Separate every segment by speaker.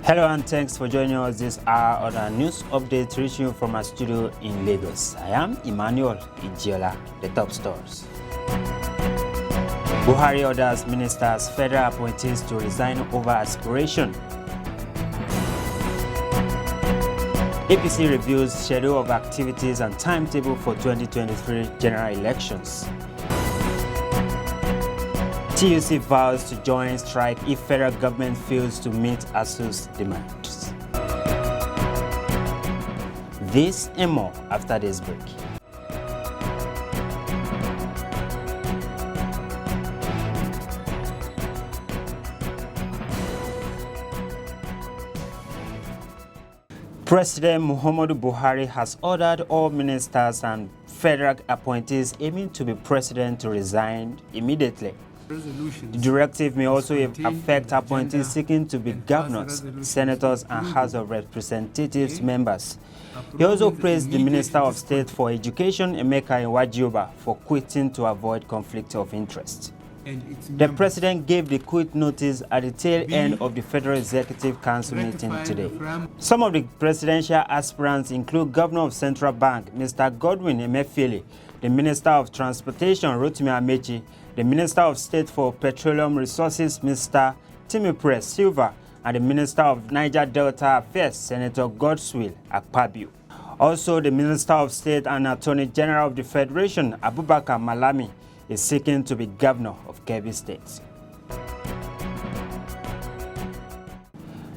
Speaker 1: Hello and thanks for joining us this hour on our news update reaching you from our studio in Lagos. I am Emmanuel Ijiola, the top stories. Buhari orders ministers, federal appointees to resign over aspiration. APC reviews schedule of activities and timetable for 2023 general elections. TUC vows to join strike if federal government fails to meet Asuu'S demands. This and more after this break. President Muhammadu Buhari has ordered all ministers and federal appointees aiming to be president to resign immediately. The directive may also affect appointees seeking to be governors, senators, and House of Representatives members. He also praised the Minister of State for Education, Emeka Iwajoba, for quitting to avoid conflict of interest. The president gave the quit notice at the tail end of the Federal Executive Council meeting today. Some of the presidential aspirants include Governor of Central Bank, Mr. Godwin Emefiele, the Minister of Transportation, Rotimi Amechi, the Minister of State for Petroleum Resources, Mr. Timothy Silva, and the Minister of Niger Delta Affairs, Senator Godswill Akpabio. Also, the Minister of State and Attorney General of the Federation, Abubakar Malami, is seeking to be governor of Kebbi State.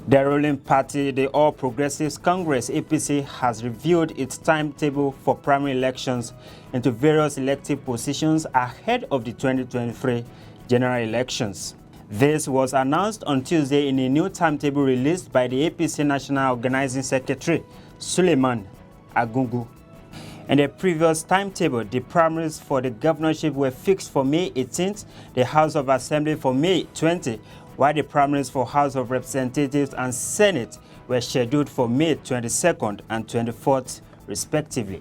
Speaker 1: The ruling party, the All Progressives Congress, APC, has revealed its timetable for primary elections into various elective positions ahead of the 2023 general elections. This was announced on Tuesday in a new timetable released by the APC National Organizing Secretary, Suleiman Agungu. In the previous timetable, the primaries for the governorship were fixed for May 18th, the House of Assembly for May 20th, while the primaries for House of Representatives and Senate were scheduled for May 22nd and 24th, respectively.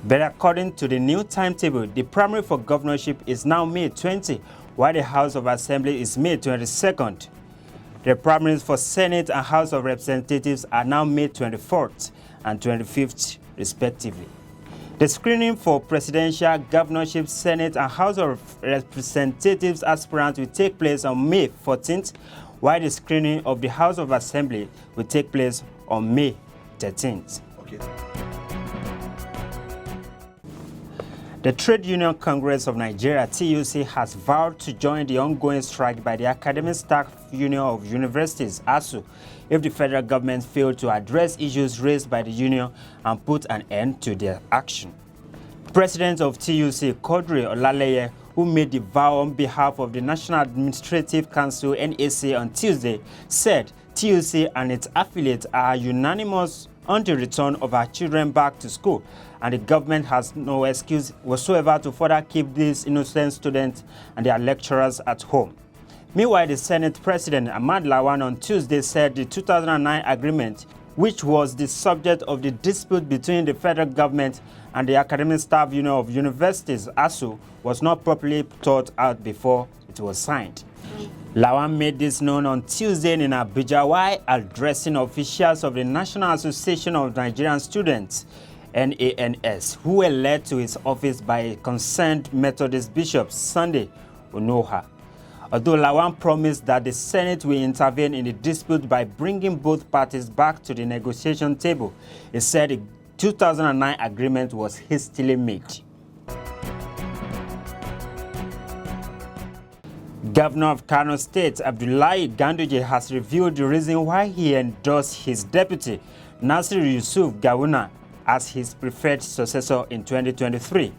Speaker 1: But according to the new timetable, the primary for governorship is now May 20, while the House of Assembly is May 22nd. The primaries for Senate and House of Representatives are now May 24th and 25th, respectively. The screening for presidential, governorship, Senate, and House of Representatives aspirants will take place on May 14th, while the screening of the House of Assembly will take place on May 13th. Okay. The Trade Union Congress of Nigeria, TUC, has vowed to join the ongoing strike by the Academic Staff Union of Universities, ASUU, if the federal government failed to address issues raised by the union and put an end to their action. President of TUC, Quadri Olaleye, who made the vow on behalf of the National Administrative Council, NAC, on Tuesday, said TUC and its affiliates are unanimous on the return of our children back to school, and the government has no excuse whatsoever to further keep these innocent students and their lecturers at home. Meanwhile, the Senate President Ahmad Lawan on Tuesday said the 2009 agreement, which was the subject of the dispute between the federal government and the Academic Staff Union of Universities, ASUU, was not properly thought out before it was signed. Lawan made this known on Tuesday in Abuja while addressing officials of the National Association of Nigerian Students, NANS, who were led to his office by a concerned Methodist Bishop, Sunday Onoha. Although Lawan promised that the Senate will intervene in the dispute by bringing both parties back to the negotiation table, he said the 2009 agreement was hastily made. Governor of Kano State, Abdullahi GANDUJE, has revealed the reason why he endorsed his deputy, Nasir Yusuf Gawuna, as his preferred successor in 2023.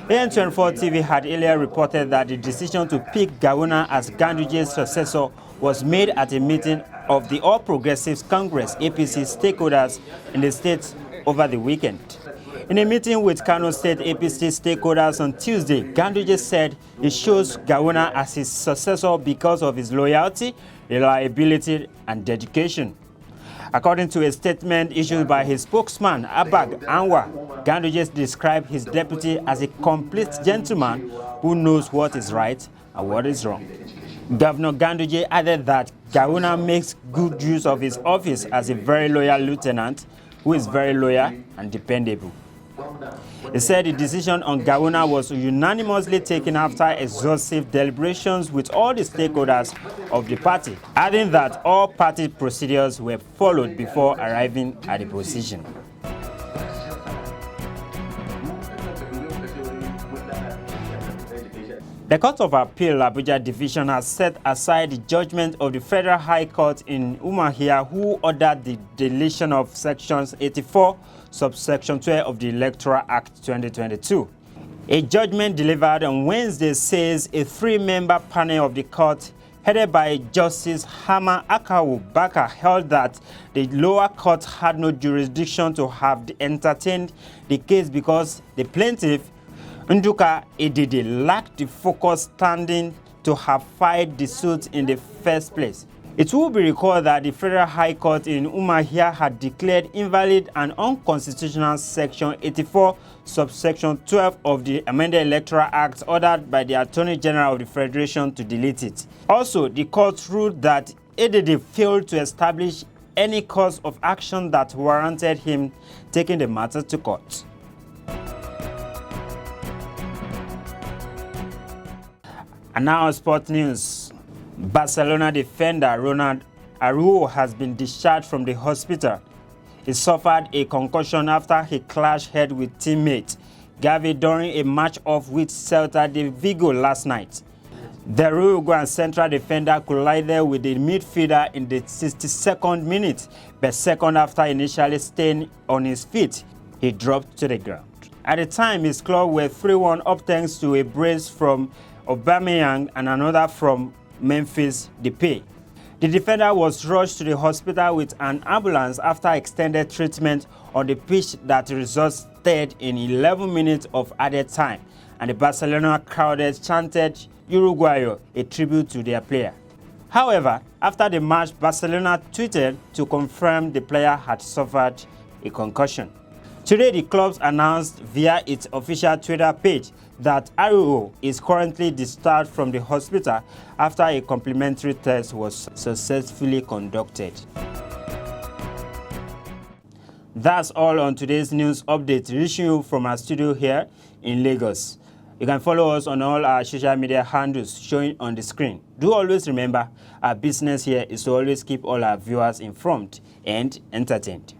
Speaker 1: AN24 TV had earlier reported that the decision to pick Gawuna as GANDUJE's successor was made at a meeting of the All Progressives Congress APC stakeholders in the state over the weekend. In a meeting with Kano State APC stakeholders on Tuesday, GANDUJE said he chose Gawuna as his successor because of his loyalty, reliability, and dedication. According to a statement issued by his spokesman, Abag Anwar, GANDUJE described his deputy as a complete gentleman who knows what is right and what is wrong. Governor GANDUJE added that Gawuna makes good use of his office as a very loyal lieutenant who is very loyal and dependable. He said the decision on Gawuna was unanimously taken after exhaustive deliberations with all the stakeholders of the party, adding that all party procedures were followed before arriving at the position. The Court of Appeal Abuja Division has set aside the judgment of the Federal High Court in Umuahia, who ordered the deletion of Sections 84, subsection 12 of the Electoral Act 2022. A judgment delivered on Wednesday says a three-member panel of the court, headed by Justice Hama Akawu Baka, held that the lower court had no jurisdiction to have entertained the case because the plaintiff, Nduka Edede, lacked the focus standing to have filed the suit in the first place. It will be recalled that the Federal High Court in Umuahia had declared invalid and unconstitutional Section 84, subsection 12 of the amended Electoral Act, ordered by the Attorney General of the Federation to delete it. Also, the court ruled that Edede failed to establish any cause of action that warranted him taking the matter to court. And now sports news. Barcelona defender Ronaldo ARAÚJO has been discharged from the hospital. He suffered a concussion after he clashed head with teammate Gavi during a match-off with Celta de Vigo last night. The Uruguayan central defender collided with the midfielder in the 62nd minute, but second after initially staying on his feet, he dropped to the ground. At the time, his club were 3-1 up thanks to a brace from Aubameyang and another from Memphis Depay. The defender was rushed to the hospital with an ambulance after extended treatment on the pitch that resulted in 11 minutes of added time, and the Barcelona crowd chanted Uruguayo, a tribute to their player. However, after the match, Barcelona tweeted to confirm the player had suffered a concussion. Today, the club announced via its official Twitter page that ARAÚJO is currently discharged from the hospital after a complimentary test was successfully conducted. That's all on today's news update, reaching you from our studio here in Lagos. You can follow us on all our social media handles showing on the screen. Do always remember, our business here is to always keep all our viewers informed and entertained.